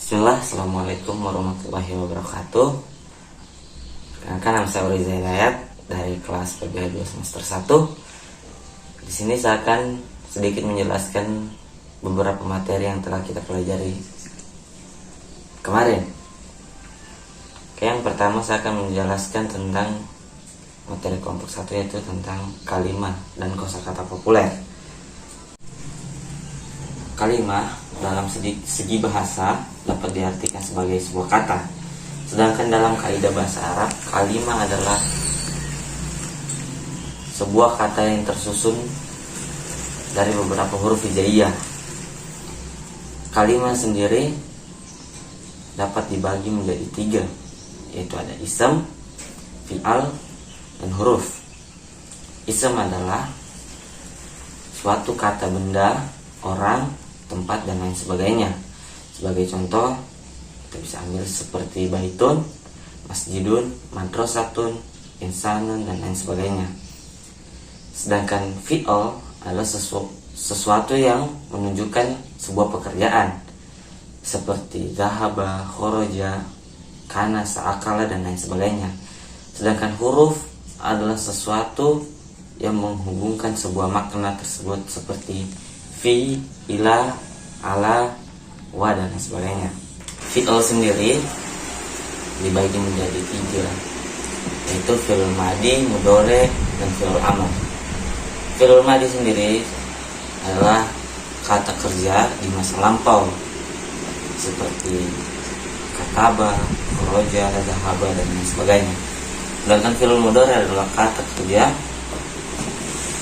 Bismillah, Assalamualaikum warahmatullahi wabarakatuh. Perkenalkan, nama saya Uriza Hidayat dari kelas PBH 2 semester 1. Di sini saya akan sedikit menjelaskan beberapa materi yang telah kita pelajari kemarin. Yang pertama saya akan menjelaskan tentang materi kelompok 1, yaitu tentang kalimat dan kosakata populer. Kalimat dalam segi bahasa dapat diartikan sebagai sebuah kata. Sedangkan dalam kaidah bahasa Arab, kalimat adalah sebuah kata yang tersusun dari beberapa huruf hijaiyah. Kalimat sendiri dapat dibagi menjadi 3, yaitu ada ism, fi'al, dan huruf. Ism adalah suatu kata benda, orang, tempat, dan lain sebagainya. Sebagai contoh, kita bisa ambil seperti baitun, masjidun, madrasatun, insanun, dan lain sebagainya. Sedangkan fi'al adalah sesuatu yang menunjukkan sebuah pekerjaan, seperti zahaba, khoroja, kana, sa'akala, dan lain sebagainya. Sedangkan huruf adalah sesuatu yang menghubungkan sebuah makna tersebut, seperti fi, ila, ala, wa, dan lain sebagainya. Fi'al sendiri dibagi menjadi 3, yaitu fi'il madi, mudhari, dan fi'il amr. Fi'il madi sendiri adalah kata kerja di masa lampau, seperti kataba, kharaja, zahaba, dan lain sebagainya. Sedangkan fi'il mudhari adalah kata kerja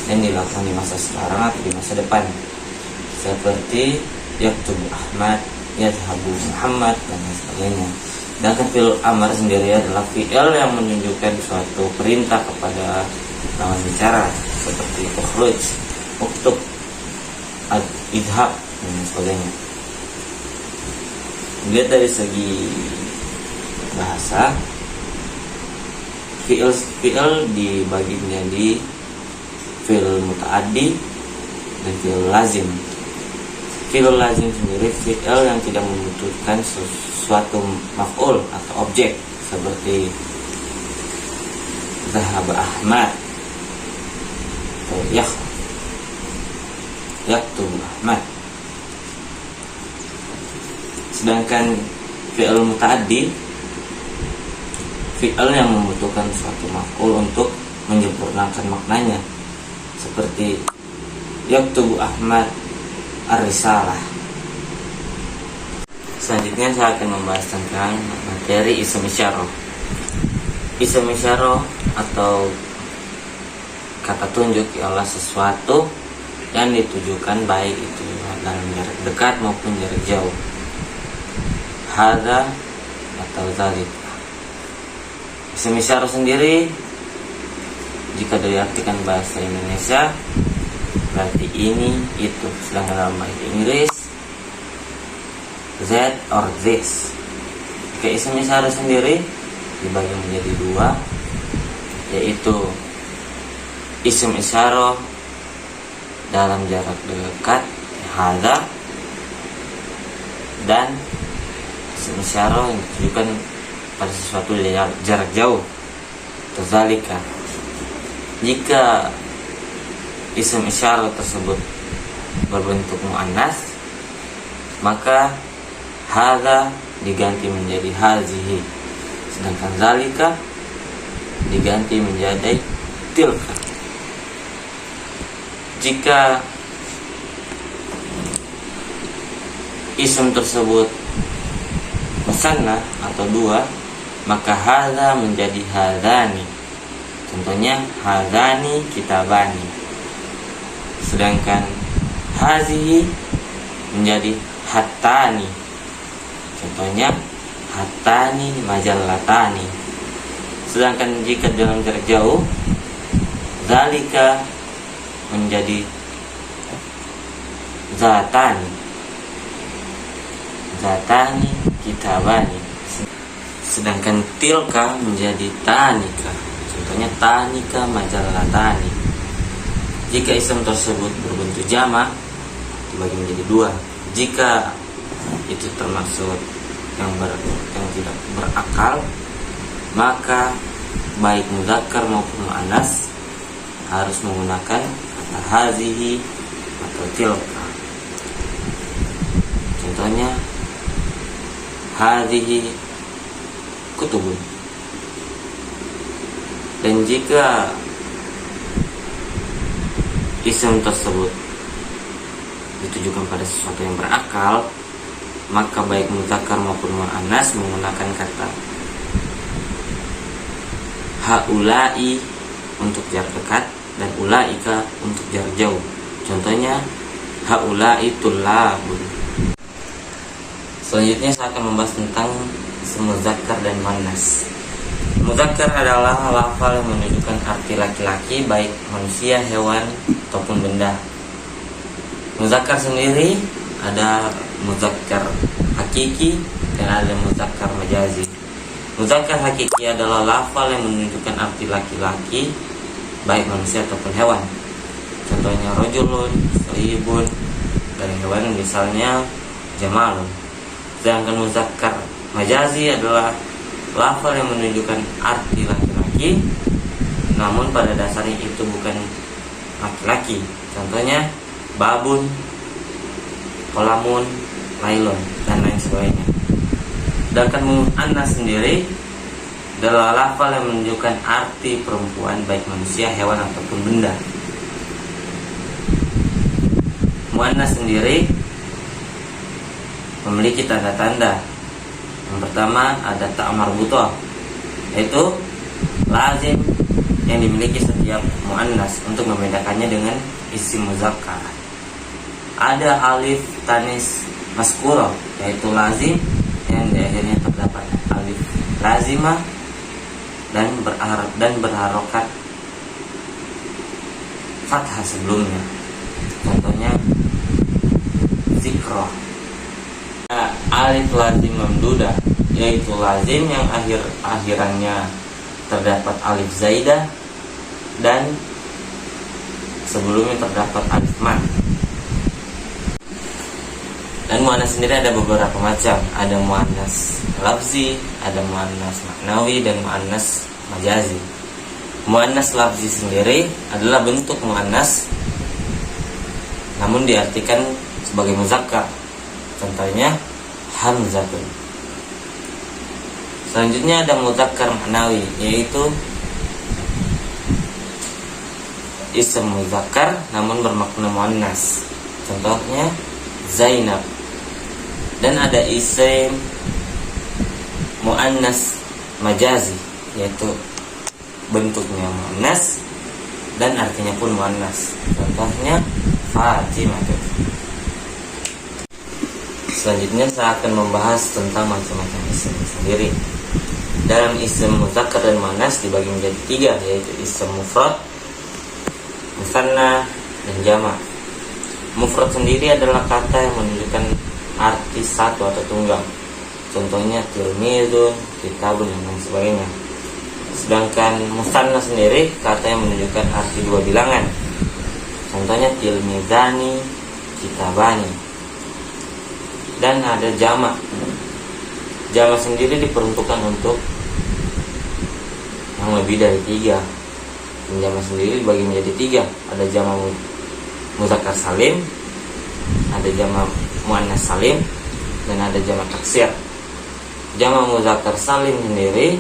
yang dilakukan di masa sekarang atau di masa depan, seperti yaktubu Ahmad, yadhabu Muhammad, dan lain sebagainya. Sedangkan fi'il amr sendiri adalah fi'il yang menunjukkan suatu perintah kepada lawan bicara, seperti ukhruj, uktub, idhab, dan lain sebagainya. Dilihat dari segi bahasa, fi'il dibagi menjadi fi'il muta'addi dan fi'il lazim. Fi'il lazim sendiri fi'il yang tidak membutuhkan sesuatu maf'ul atau objek, seperti zahaba Ahmad atau yaktubu Ahmad. Sedangkan fi'il muta'addi fi'il yang membutuhkan suatu maf'ul untuk menyempurnakan maknanya, seperti yaktubu Ahmad ar-risalah. Selanjutnya saya akan membahas tentang materi ism isyarah. Ism isyarah atau kata tunjuk ialah sesuatu yang ditujukan baik itu dalam jarak dekat maupun jarak jauh. Hadza atau zalik. Ism isyarah sendiri jika diartikan bahasa Indonesia berarti ini, itu. Sedangkan dalam bahasa Inggris that or this. Jika ism isyarah sendiri dibagi menjadi 2, yaitu ism isyarah dalam jarak dekat, hadza, dan ism isyarah yang ditujukan pada sesuatu jarak jauh, tazalika. Jika ism isyarah tersebut berbentuk muannas, maka hadza diganti menjadi hazihi, sedangkan zalika diganti menjadi tilka. Jika ism tersebut musanna atau 2, maka hadza menjadi hadzani. Contohnya hadzani kitabani. Sedangkan hazihi menjadi hattani. Contohnya hattani majallatani. Sedangkan jika dalam jarak jauh, zalika menjadi zatani. Zatani kitabani. Sedangkan tilka menjadi tanika. Contohnya tanika majallatani. Jika ism tersebut berbentuk jamak, dibagi menjadi 2. Jika itu termasuk yang tidak berakal, maka baik muzakkar maupun muannas harus menggunakan kata hazihi atau tilka. Contohnya hazihi kutubun. Dan jika isim tersebut ditujukan pada sesuatu yang berakal, maka baik muzakkar maupun muannas menggunakan kata haulai untuk jarak dekat dan ulaika untuk jarak jauh. Contohnya haulai tullabun. Selanjutnya saya akan membahas tentang isim muzakkar dan muannas. Muzakkar adalah lafal yang menunjukkan arti laki-laki baik manusia, hewan ataupun benda. Muzakkar sendiri ada muzakkar hakiki dan ada muzakkar majazi. Muzakkar hakiki adalah lafal yang menunjukkan arti laki-laki baik manusia ataupun hewan. Contohnya rojulun, sohibun, dan hewan misalnya jamalun. Sedangkan muzakkar majazi adalah lafal yang menunjukkan arti laki-laki namun pada dasarnya itu bukan laki-laki. Contohnya babun, kolamun, lailun, dan lain sebagainya. Sedangkan muannas sendiri adalah lafal yang menunjukkan arti perempuan baik manusia, hewan ataupun benda. Muannas sendiri memiliki tanda-tanda. Yang pertama ada ta' marbutah, yaitu lazim yang dimiliki setiap muannas untuk membedakannya dengan isim muzakkar. Ada alif tanis maskurah, yaitu lazim yang di akhirnya terdapat alif lazimah dan berharokat fathah sebelumnya. Contohnya zikroh. Alif lazim mamdudah, yaitu lazim yang akhirannya terdapat alif zaidah dan sebelumnya terdapat alif mad. Dan muannas sendiri ada beberapa macam. Ada muannas lafzi, ada muannas maknawi, dan muannas majazi. Muannas lafzi sendiri adalah bentuk muannas namun diartikan sebagai muzakkar. Contohnya hamzatun. Selanjutnya ada muzakkar maknawi, yaitu isim muzakkar namun bermakna muannas. Contohnya Zainab. Dan ada isim muannas majazi, yaitu bentuknya muannas dan artinya pun muannas. Contohnya Fatimah. Selanjutnya saya akan membahas tentang macam-macam isim sendiri. Dalam isim muzakkar dan muannas dibagi menjadi 3, yaitu isim mufrad, musanna, dan jamak. Mufrad sendiri adalah kata yang menunjukkan arti satu atau tunggal. Contohnya tilmizun, kitabun, dan lain sebagainya. Sedangkan musanna sendiri kata yang menunjukkan arti dua bilangan. Contohnya tilmizani, kitabani. Dan ada jamak. Jamak sendiri diperuntukkan untuk yang lebih dari 3. Dan jamak sendiri dibagi menjadi 3. Ada jamak muzakkar salim, ada jamak muannas salim, dan ada jamak taksir. Jamak muzakkar salim sendiri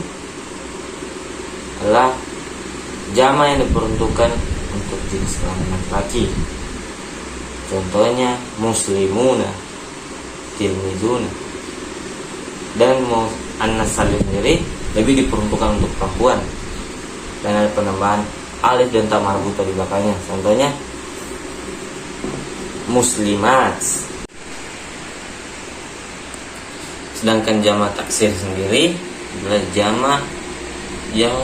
adalah jamak yang diperuntukkan untuk jenis kelamin laki-laki. Contohnya muslimuna, tilmizuna. Dan muannas salim sendiri lebih diperuntukkan untuk perempuan dan ada penambahan alif dan ta marbutah di belakangnya. Contohnya muslimat. Sedangkan jamak taksir sendiri adalah jamak yang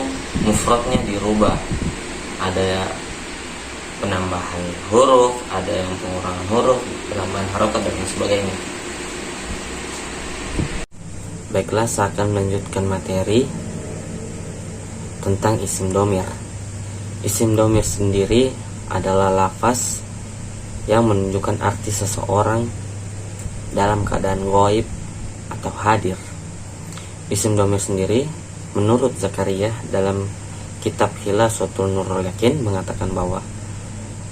mufradnya dirubah. Ada penambahan huruf, ada yang pengurangan huruf, penambahan harokat, dan sebagainya. Baiklah, saya akan melanjutkan materi tentang isim domir. Isim domir sendiri adalah lafaz yang menunjukkan arti seseorang dalam keadaan ghaib atau hadir. Isim domir sendiri menurut Zakaria dalam kitab Khilasatul Nurul Yakin mengatakan bahwa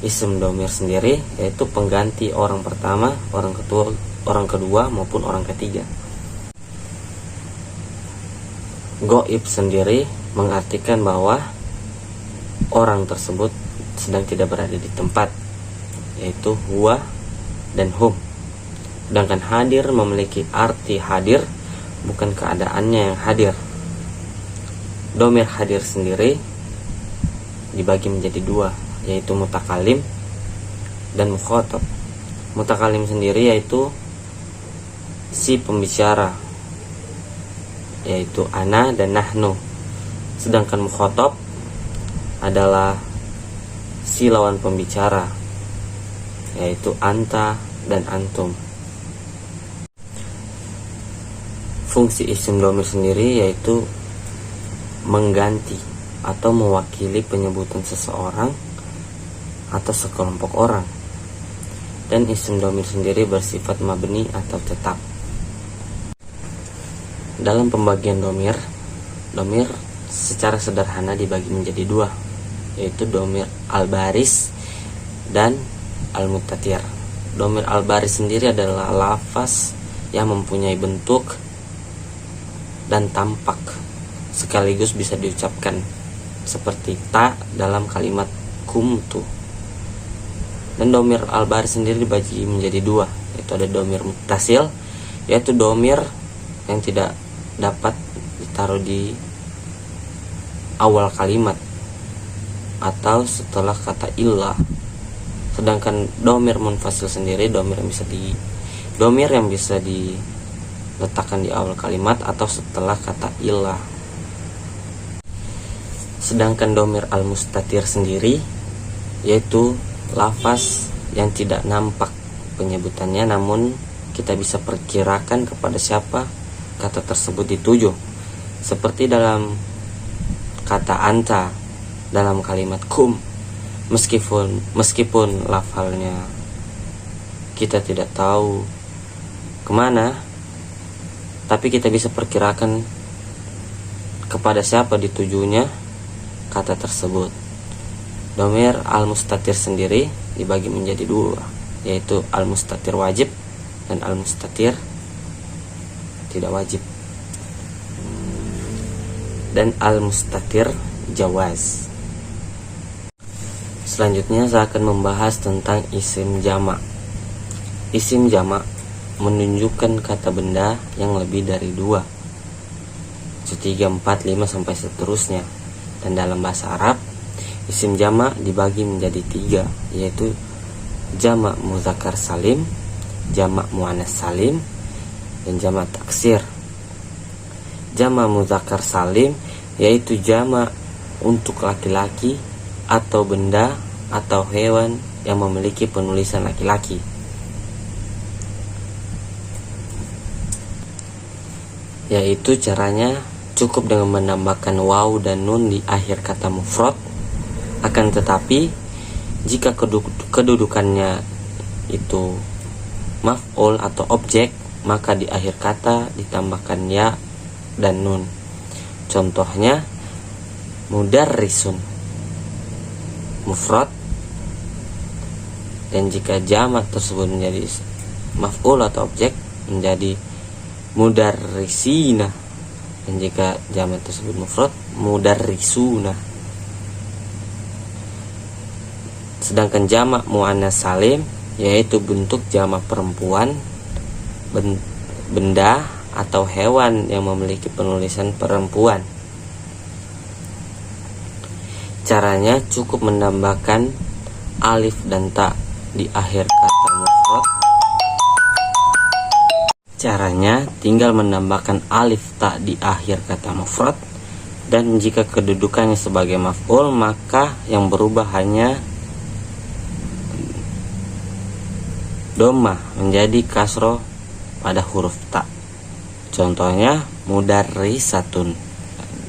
isim domir sendiri yaitu pengganti orang pertama, orang kedua maupun orang ketiga. Goib sendiri mengartikan bahwa orang tersebut sedang tidak berada di tempat, yaitu huwa dan hum. Sedangkan hadir memiliki arti hadir, bukan keadaannya yang hadir. Domir hadir sendiri dibagi menjadi dua, yaitu mutakalim dan mukhatab. Mutakalim sendiri yaitu si pembicara, yaitu ana dan nahnu. Sedangkan mukhatab adalah si lawan pembicara, yaitu anta dan antum. Fungsi isim domir sendiri yaitu mengganti atau mewakili penyebutan seseorang atau sekelompok orang. Dan isim domir sendiri bersifat mabni atau tetap. Dalam pembagian domir secara sederhana dibagi menjadi dua, yaitu domir al-baris dan al-muttatir. Domir al-baris sendiri adalah lafaz yang mempunyai bentuk dan tampak sekaligus bisa diucapkan, seperti ta dalam kalimat kumtu. Dan domir al-baris sendiri dibagi menjadi dua, yaitu ada domir muttasil, yaitu domir yang tidak dapat ditaruh di awal kalimat atau setelah kata illah. Sedangkan domir munfasil sendiri domir yang bisa diletakkan di awal kalimat atau setelah kata illah. Sedangkan domir al-mustatir sendiri yaitu lafaz yang tidak nampak penyebutannya, namun kita bisa perkirakan kepada siapa kata tersebut dituju, seperti dalam kata anta dalam kalimat kum. Meskipun lafalnya kita tidak tahu kemana, tapi kita bisa perkirakan kepada siapa ditujunya kata tersebut. Domir al-mustatir sendiri dibagi menjadi dua, yaitu al-mustatir wajib dan al-mustatir tidak wajib. Dan al-mustatir jawaz. Selanjutnya saya akan membahas tentang isim jamak. Isim jamak menunjukkan kata benda yang lebih dari dua, 3, 4, 5 sampai seterusnya. Dan dalam bahasa Arab, isim jamak dibagi menjadi 3, yaitu jamak muzakkar salim, jamak muannas salim, dan jamak taksir. Jamak muzakkar salim yaitu jamak untuk laki-laki atau benda atau hewan yang memiliki penulisan laki-laki. Yaitu caranya cukup dengan menambahkan waw dan nun di akhir kata mufrad. Akan tetapi jika kedudukannya itu maf'ul atau objek, maka di akhir kata ditambahkan ya dan nun. Contohnya mudarrisun mufrad, dan jika jamak tersebut menjadi maf'ul atau objek menjadi mudarrisina, dan jika jamak tersebut mufrad mudarrisuna. Sedangkan jamak muannas salim yaitu bentuk jamak perempuan, benda atau hewan yang memiliki penulisan perempuan. Caranya cukup menambahkan alif dan ta di akhir kata mufrad. Caranya tinggal menambahkan alif ta di akhir kata mufrad, dan jika kedudukannya sebagai maf'ul maka yang berubah hanya dhammah menjadi kasroh pada huruf ta. Contohnya mudarrisatun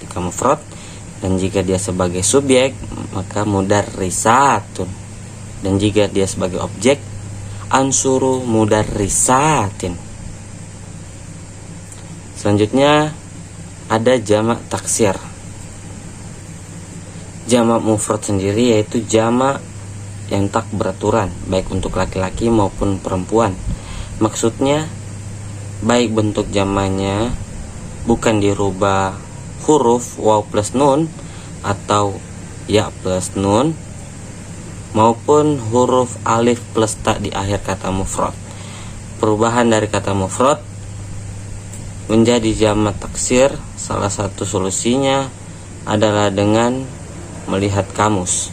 jika mufrad, dan jika dia sebagai subjek maka mudarrisatun, dan jika dia sebagai objek ansuru mudarrisatin. Selanjutnya ada jamak taksir. Jamak mufrad sendiri yaitu jamak yang tak beraturan, baik untuk laki-laki maupun perempuan. Maksudnya baik bentuk jamaknya bukan dirubah huruf waw plus nun atau ya plus nun, maupun huruf alif plus ta di akhir kata mufrad. Perubahan dari kata mufrad menjadi jamak taksir, salah satu solusinya adalah dengan melihat kamus.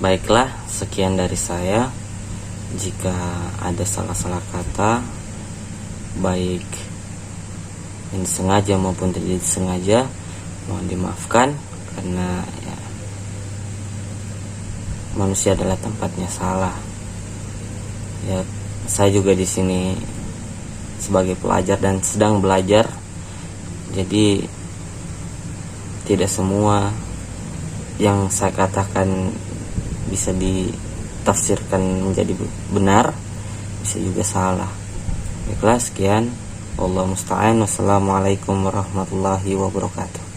Baiklah, sekian dari saya. Jika ada salah-salah kata, baik yang disengaja maupun tidak disengaja, mohon dimaafkan, karena ya, manusia adalah tempatnya salah. Ya, saya juga di sini sebagai pelajar dan sedang belajar, jadi tidak semua yang saya katakan bisa ditafsirkan menjadi benar, bisa juga salah. Baiklah, sekian. Wallahu musta'an. Wassalamualaikum warahmatullahi wabarakatuh.